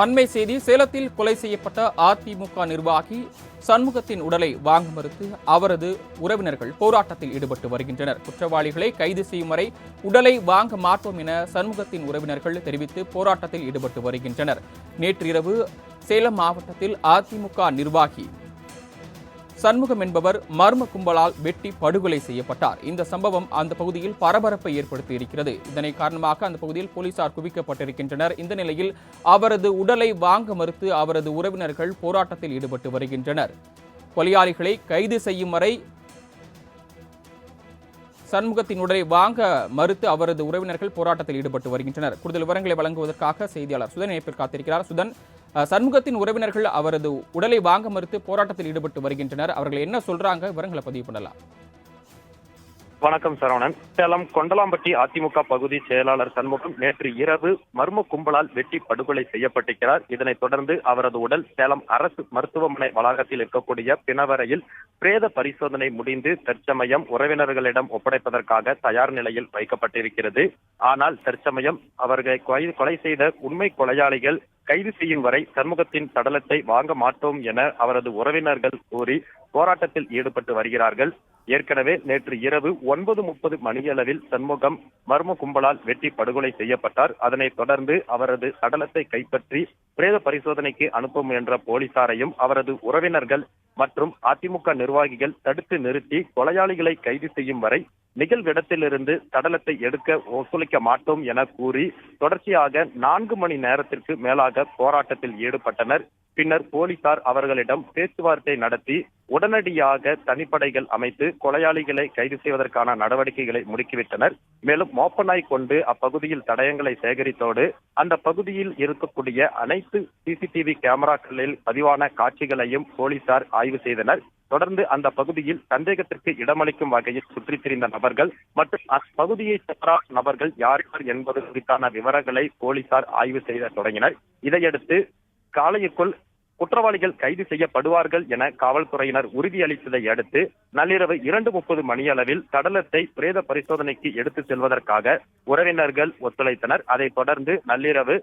அண்மை செய்தி சேலத்தில் கொலை செய்யப்பட்ட அதிமுக நிர்வாகி சண்முகத்தின் உடலை வாங்க மறுத்து அவரது உறவினர்கள் போராட்டத்தில் ஈடுபட்டு வருகின்றனர். குற்றவாளிகளை கைது செய்யும் வரை உடலை வாங்க மாட்டோம் என சண்முகத்தின் உறவினர்கள் தெரிவித்து போராட்டத்தில் ஈடுபட்டு வருகின்றனர். நேற்று இரவு சேலம் மாவட்டத்தில் அதிமுக நிர்வாகி சண்முகம் என்பவர் மர்ம கும்பலால் வெட்டி படுகொலை செய்யப்பட்டார். இந்த சம்பவம் அந்த பகுதியில் பரபரப்பை ஏற்படுத்தி இருக்கிறது. இதனை காரணமாக அந்த பகுதியில் போலீசார் குவிக்கப்பட்டிருக்கின்றனர். இந்த நிலையில் அவரது உடலை வாங்க மறுத்து அவரது உறவினர்கள் போராட்டத்தில் ஈடுபட்டு வருகின்றனர். கொலையாளிகளை கைது செய்யும் வரை சண்முகத்தின் உடலை வாங்க மறுத்து அவரது உறவினர்கள் போராட்டத்தில் ஈடுபட்டு வருகின்றனர். கூடுதல் விவரங்களை வழங்குவதற்காக செய்தியாளர் சுதன் இணைப்பில் காத்திருக்கிறார். சுதன், சண்முகத்தின் உறவினர்கள் அவரது உடலை வாங்க மறுத்து போராட்டத்தில் ஈடுபட்டு வருகின்றனர். அவர்கள் என்ன சொல்றாங்க, விவரங்களை பதிவு பண்ணலாம். வணக்கம் சரவணன். சேலம் கொண்டலாம்பட்டி அதிமுக பகுதி செயலாளர் சண்முகம் நேற்று இரவு மர்ம கும்பலால் வெட்டி படுகொலை செய்யப்பட்டிருக்கிறார். இதனைத் தொடர்ந்து அவரது உடல் சேலம் அரசு மருத்துவமனை வளாகத்தில் இருக்கக்கூடிய பிணவரையில் பிரேத பரிசோதனை முடிந்து தற்சமயம் உறவினர்களிடம் ஒப்படைப்பதற்காக தயார் நிலையில் வைக்கப்பட்டிருக்கிறது. ஆனால் தற்சமயம் அவர்களை கொலை செய்த உண்மை கொலையாளிகள் கைது செய்யும் வரை சண்முகத்தின் சடலத்தை வாங்க மாட்டோம் என அவரது உறவினர்கள் கூறி போராட்டத்தில் ஈடுபட்டு வருகிறார்கள். ஏற்கனவே நேற்று இரவு 9:30 மணியளவில் சண்முகம் மர்ம கும்பலால் வெட்டி படுகொலை செய்யப்பட்டார். அதனைத் தொடர்ந்து அவரது சடலத்தை கைப்பற்றி பிரேத பரிசோதனைக்கு அனுப்பும் என்ற போலீசாரையும் அவரது உறவினர்கள் மற்றும் அதிமுக நிர்வாகிகள் தடுத்து நிறுத்தி கொலையாளிகளை கைது செய்யும் வரை நிகழ்விடத்திலிருந்து சடலத்தை எடுக்க ஒத்துழைக்க மாட்டோம் என கூறி தொடர்ச்சியாக 4 மணி நேரத்திற்கு மேலாக போராட்டத்தில் ஈடுபட்டனர். பின்னர் போலீசார் அவர்களிடம் பேச்சுவார்த்தை நடத்தி உடனடியாக தனிப்படைகள் அமைத்து கொலையாளிகளை கைது செய்வதற்கான நடவடிக்கைகளை முடுக்கிவிட்டனர். மேலும் மோப்பநாய் கொண்டு அப்பகுதியில் தடயங்களை சேகரித்தோடு அந்த பகுதியில் இருக்கக்கூடிய அனைத்து சிசிடிவி கேமராக்களில் பதிவான காட்சிகளையும் போலீசார் ஆய்வு செய்தனர். தொடர்ந்து அந்த பகுதியில் சந்தேகத்திற்கு இடமளிக்கும் வகையில் சுற்றித் திரிந்த நபர்கள் மற்றும் அப்பகுதியை சேர்ந்த நபர்கள் யார் யார் என்பது குறித்தான விவரங்களை போலீசார் ஆய்வு செய்த தொடங்கினர். இதையடுத்து காலைக்குள் குற்றவாளிகள் கைது செய்யப்படுவார்கள் என காவல்துறையினர் உறுதியளித்ததை அடுத்து நள்ளிரவு 2:30 மணியளவில் சடலத்தை பிரேத பரிசோதனைக்கு எடுத்து செல்வதற்காக உறவினர்கள் ஒத்துழைத்தனர். அதைத் தொடர்ந்து நள்ளிரவு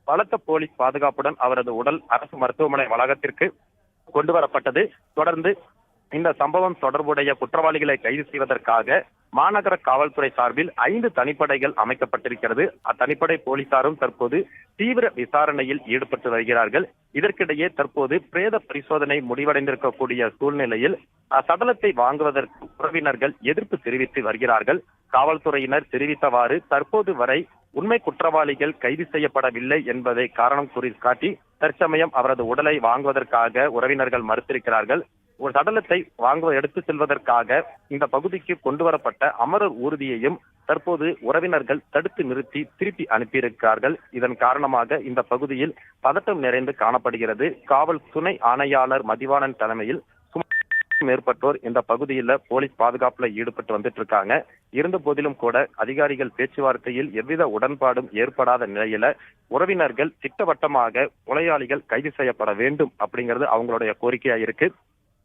பலத்த போலீஸ் பாதுகாப்புடன் அவரது உடல் அரசு மருத்துவமனை வளாகத்திற்கு கொண்டு வரப்பட்டது. தொடர்ந்து இந்த சம்பவம் தொடர்புடைய குற்றவாளிகளை கைது செய்வதற்காக மாநகர காவல்துறை சார்பில் 5 தனிப்படைகள் அமைக்கப்பட்டிருக்கிறது. அத்தனிப்படை போலீசாரும் தற்போது தீவிர விசாரணையில் ஈடுபட்டு வருகிறார்கள். இதற்கிடையே தற்போது பிரேத பரிசோதனை முடிவடைந்திருக்கக்கூடிய சூழ்நிலையில் சடலத்தை வாங்குவதற்கு உறவினர்கள் எதிர்ப்பு தெரிவித்து வருகிறார்கள். காவல்துறையினர் தெரிவித்தவாறு தற்போது வரை உண்மை குற்றவாளிகள் கைது செய்யப்படவில்லை என்பதை காரணம் காட்டி தற்சமயம் அவரது உடலை வாங்குவதற்காக உறவினர்கள் மறுத்திருக்கிறார்கள். ஒரு சடலத்தை எடுத்து செல்வதற்காக இந்த பகுதிக்கு கொண்டு வரப்பட்ட அமரர் ஊர்தியையும் தற்போது உறவினர்கள் தடுத்து நிறுத்தி திருப்பி அனுப்பியிருக்கிறார்கள். இதன் காரணமாக இந்த பகுதியில் பதட்டம் நிறைந்து காணப்படுகிறது. காவல் துணை ஆணையாளர் மதிவாணன் தலைமையில் மேற்பட்டோர் இந்த பகுதியில் போலீஸ் பாதுகாப்புல ஈடுபட்டு வந்துட்டு இருக்காங்க. இருந்த போதிலும் கூட அதிகாரிகள் பேச்சுவார்த்தையில் எவ்வித உடன்பாடும் ஏற்படாத நிலையில உறவினர்கள் திட்டவட்டமாக கொலையாளிகள் கைது செய்யப்பட வேண்டும் அப்படிங்கிறது அவங்களுடைய கோரிக்கையா இருக்கு.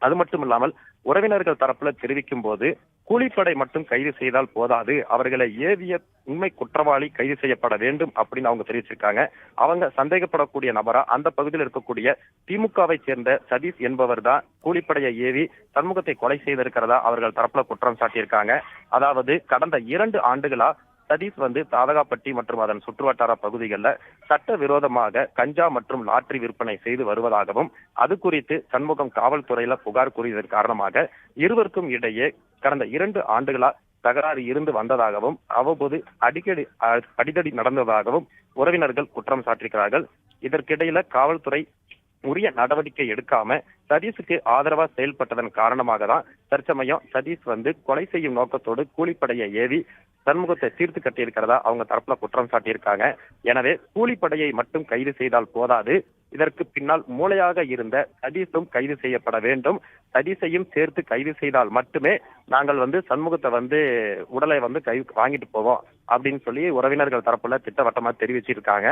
அது மட்டும் இல்லாமல் உறவினர்கள் தரப்புல தெரிவிக்கும் போது கூலிப்படை மட்டும் கைது செய்தால் போதாது, அவர்களை ஏவிய உண்மை குற்றவாளி கைது செய்யப்பட வேண்டும் அப்படின்னு அவங்க தெரிவிச்சிருக்காங்க. அவங்க சந்தேகப்படக்கூடிய நபரா அந்த பகுதியில் இருக்கக்கூடிய திமுகவை சேர்ந்த சதீஷ் என்பவர் தான் கூலிப்படையை ஏவி சண்முகத்தை கொலை செய்திருக்கிறதா அவர்கள் தரப்புல குற்றம் சாட்டியிருக்காங்க. அதாவது கடந்த 2 ஆண்டுகளா சதீஷ் தாதகாப்பட்டி மற்றும் அதன் சுற்றுவட்டார பகுதிகளில் சட்டவிரோதமாக கஞ்சா மற்றும் லாட்டரி விற்பனை செய்து வருவதாகவும் அது குறித்து சண்முகம் காவல்துறையில புகார் கூறியதன் காரணமாக இருவருக்கும் இடையே கடந்த 2 ஆண்டுகளா தகராறு இருந்து வந்ததாகவும் அவ்வப்போது அடிதடி நடந்ததாகவும் உறவினர்கள் குற்றம் சாட்டியிருக்கிறார்கள். இதற்கிடையில காவல்துறை உரிய நடவடிக்கை எடுக்காம சதீஷுக்கு ஆதரவா செயல்பட்டதன் காரணமாக தான் தற்சமயம் சதீஷ் கொலை செய்யும் நோக்கத்தோடு கூலிப்படையை ஏவி சண்முகத்தை தீர்த்து கட்டியிருக்கிறதா அவங்க தரப்புல குற்றம் சாட்டியிருக்காங்க. எனவே கூலிப்படையை மட்டும் கைது செய்தால் போதாது, இதற்கு பின்னால் மூளையாக இருந்த சதீஷும் கைது செய்யப்பட வேண்டும். சதீஷையும் சேர்த்து கைது செய்தால் மட்டுமே நாங்கள் சண்முகத்தை உடலை வாங்கிட்டு போவோம் அப்படின்னு சொல்லி உறவினர்கள் தரப்புல திட்டவட்டமா தெரிவிச்சிருக்காங்க.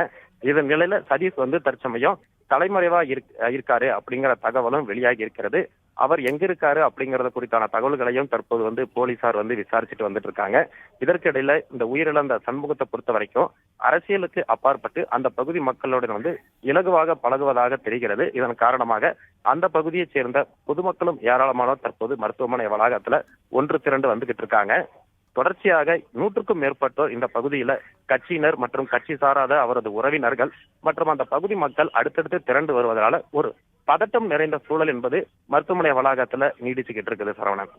இதன் நிலையில சதீஷ் தற்சமயம் தலைமறைவா இருக்காரு அப்படிங்கிற தகவலும் வெளியாகி இருக்கிறது. அவர் எங்க இருக்காரு அப்படிங்கறது குறித்தான தகவல்களையும் தற்போது போலீசார் விசாரிச்சுட்டு வந்துட்டு இருக்காங்க. இதற்கிடையில இந்த உயிரிழந்த சண்முகத்தை பொறுத்த வரைக்கும் அரசியலுக்கு அப்பாற்பட்டு அந்த பகுதி மக்களுடன் இலகுவாக பழகுவதாக தெரிகிறது. இதன் காரணமாக அந்த பகுதியைச் சேர்ந்த பொதுமக்களும் ஏராளமானோர் தற்போது மருத்துவமனை வளாகத்துல ஒன்று திரண்டு வந்துகிட்டு இருக்காங்க. தொடர்ச்சியாக 100க்கும் மேற்பட்டோர் இந்த பகுதியில கட்சியினர் மற்றும் கட்சி சாராத அவரது உறவினர்கள் மற்றும் அந்த பகுதி மக்கள் அடுத்தடுத்து திரண்டு வருவதனால ஒரு பதட்டம் நிறைந்த சூழல் என்பது மருத்துவமனை வளாகத்துல நீடிச்சுக்கிட்டு இருக்குது சரவணன்.